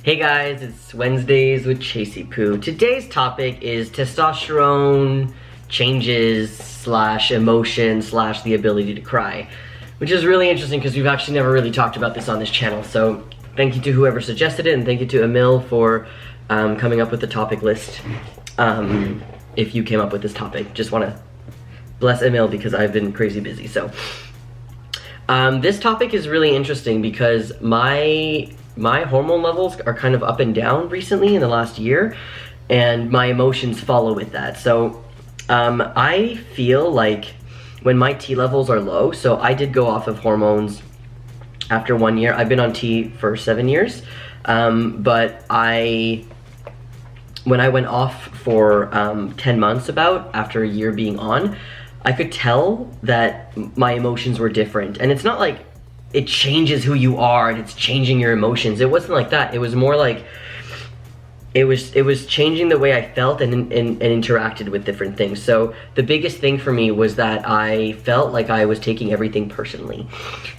Hey guys, it's Wednesdays with Chasey Poo. Today's topic is testosterone changes slash emotion slash the ability to cry, which is really interesting because we've actually never really talked about this on this channel. So thank you to whoever suggested it, and thank you to Emil for coming up with the topic list. If you came up with this topic, just want to bless Emil because I've been crazy busy. So this topic is really interesting because my hormone levels are kind of up and down recently in the last year, and my emotions follow with that. So I feel like when my T levels are low, so I did go off of hormones after 1 year. I've been on T for 7 years, but when I went off for 10 months after a year being on, I could tell that my emotions were different. And it's not like it changes who you are and it's changing your emotions. It wasn't like that. It was more like it was changing the way I felt and interacted with different things. So the biggest thing for me was that I felt like I was taking everything personally,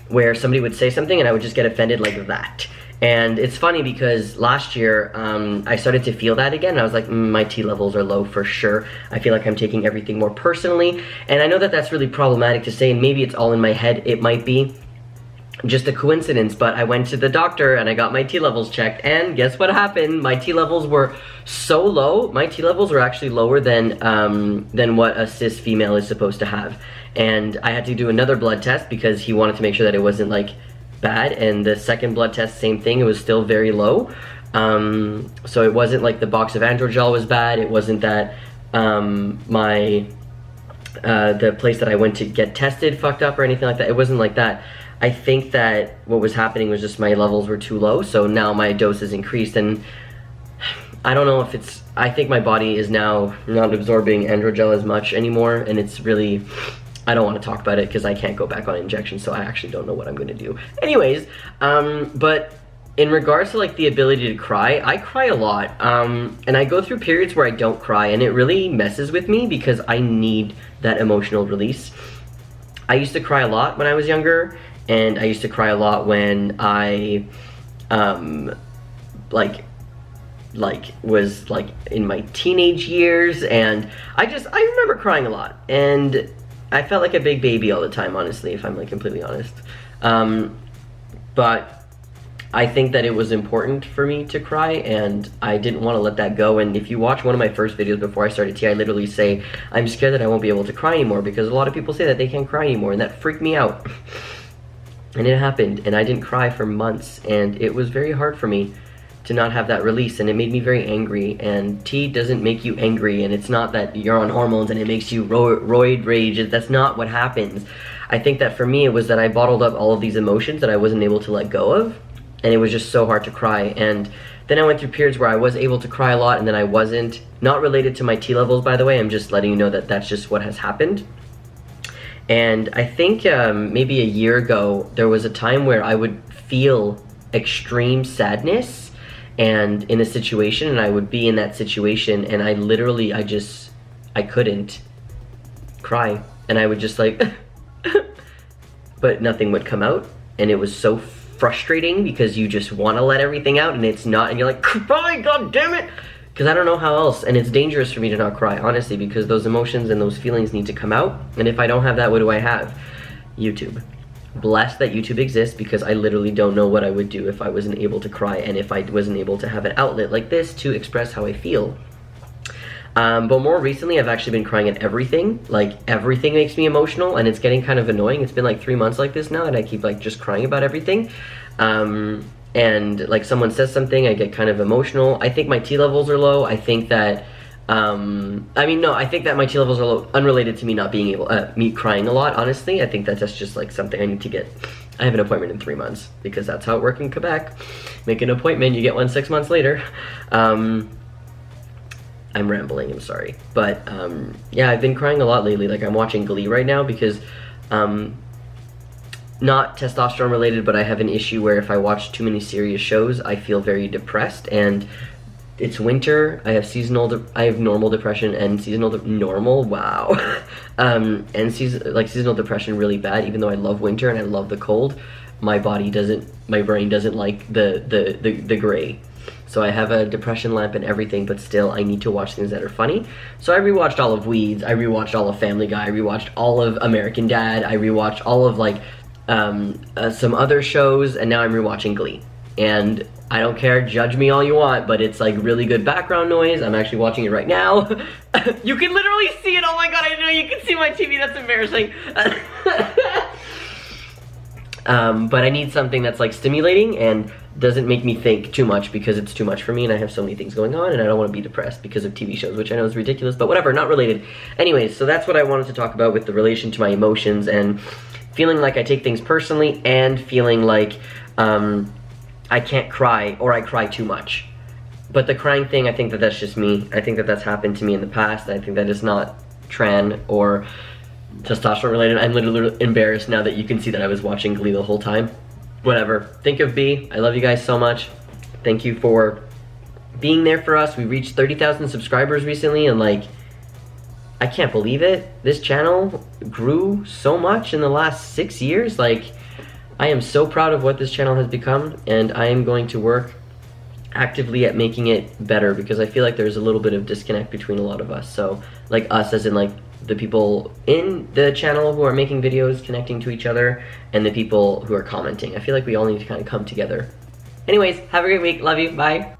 where somebody would say something and I would just get offended like that. And it's funny because last year I started to feel that again. I was like, my T levels are low for sure. I feel like I'm taking everything more personally. And I know that that's really problematic to say, and maybe it's all in my head. It might be just a coincidence, but I went to the doctor and I got my T levels checked, and guess what happened? My T levels were so low. My T levels were actually lower than what a cis female is supposed to have. And I had to do another blood test because he wanted to make sure that it wasn't like bad, and the second blood test, same thing, it was still very low. So it wasn't like the box of androgel was bad. It wasn't that the place that I went to get tested fucked up or anything like that. It wasn't like that. I think that what was happening was just my levels were too low, so now my dose is increased, and I don't know if it's, I think my body is now not absorbing androgel as much anymore, and it's really, I don't want to talk about it because I can't go back on injections, so I actually don't know what I'm going to do. Anyways, but in regards to like the ability to cry, I cry a lot, and I go through periods where I don't cry, and it really messes with me because I need that emotional release. I used to cry a lot when I was younger, and I used to cry a lot when I was like in my teenage years, and I remember crying a lot, and I felt like a big baby all the time, honestly, if I'm like completely honest. But I think that it was important for me to cry, and I didn't want to let that go. And if you watch one of my first videos before I started T, I literally say, I'm scared that I won't be able to cry anymore, because a lot of people say that they can't cry anymore, and that freaked me out. And it happened, and I didn't cry for months, and it was very hard for me to not have that release, and it made me very angry. And T doesn't make you angry, and it's not that you're on hormones and it makes you roid rage. That's not what happens. I think that for me it was that I bottled up all of these emotions that I wasn't able to let go of, and it was just so hard to cry. And then I went through periods where I was able to cry a lot, and then I wasn't. Not related to my T levels, by the way. I'm just letting you know that that's just what has happened. And I think maybe a year ago, there was a time where I would feel extreme sadness and in a situation, and I would be in that situation, and I literally, I couldn't cry. And I would just like, but nothing would come out. And it was so frustrating because you just want to let everything out, and it's not, and you're like, cry, god damn it! Because I don't know how else, and it's dangerous for me to not cry, honestly, because those emotions and those feelings need to come out, and if I don't have that, what do I have? YouTube. Blessed that YouTube exists, because I literally don't know what I would do if I wasn't able to cry, and if I wasn't able to have an outlet like this to express how I feel. But more recently, I've actually been crying at everything. Like, everything makes me emotional, and it's getting kind of annoying. It's been like 3 months like this now, and I keep like just crying about everything. And like someone says something, I get kind of emotional. I think my T levels are low. I think that, I think that my T levels are low, unrelated to me not being able, me crying a lot, honestly. I think that that's just like something I need to get. I have an appointment in 3 months, because that's how it works in Quebec. Make an appointment, you get one 6 months later. I'm rambling, I'm sorry. But, yeah, I've been crying a lot lately. Like, I'm watching Glee right now because, not testosterone related, but I have an issue where if I watch too many serious shows, I feel very depressed, and it's winter. I have normal depression and normal, wow. And seasonal depression really bad, even though I love winter and I love the cold. My brain doesn't like the gray. So I have a depression lamp and everything, but still I need to watch things that are funny. So I rewatched all of Weeds, I rewatched all of Family Guy, I rewatched all of American Dad, I rewatched all of like some other shows, and now I'm rewatching Glee. And I don't care, judge me all you want, but it's like really good background noise. I'm actually watching it right now. You can literally see it, oh my god, I know you can see my TV, that's embarrassing. But I need something that's like stimulating and doesn't make me think too much, because it's too much for me and I have so many things going on and I don't want to be depressed because of TV shows, which I know is ridiculous, but whatever, not related. Anyways, so that's what I wanted to talk about with the relation to my emotions and feeling like I take things personally and feeling like I can't cry or I cry too much. But the crying thing, I think that that's just me. I think that that's happened to me in the past. I think that is not tran or testosterone related. I'm literally embarrassed now that you can see that I was watching Glee the whole time. Whatever. Think of B. I love you guys so much. Thank you for being there for us. We reached 30,000 subscribers recently, and like, I can't believe it. This channel grew so much in the last 6 years. Like, I am so proud of what this channel has become, and I am going to work actively at making it better, because I feel like there's a little bit of disconnect between a lot of us. So, like us as in like the people in the channel who are making videos connecting to each other, and the people who are commenting. I feel like we all need to kind of come together. Anyways, have a great week. Love you. Bye.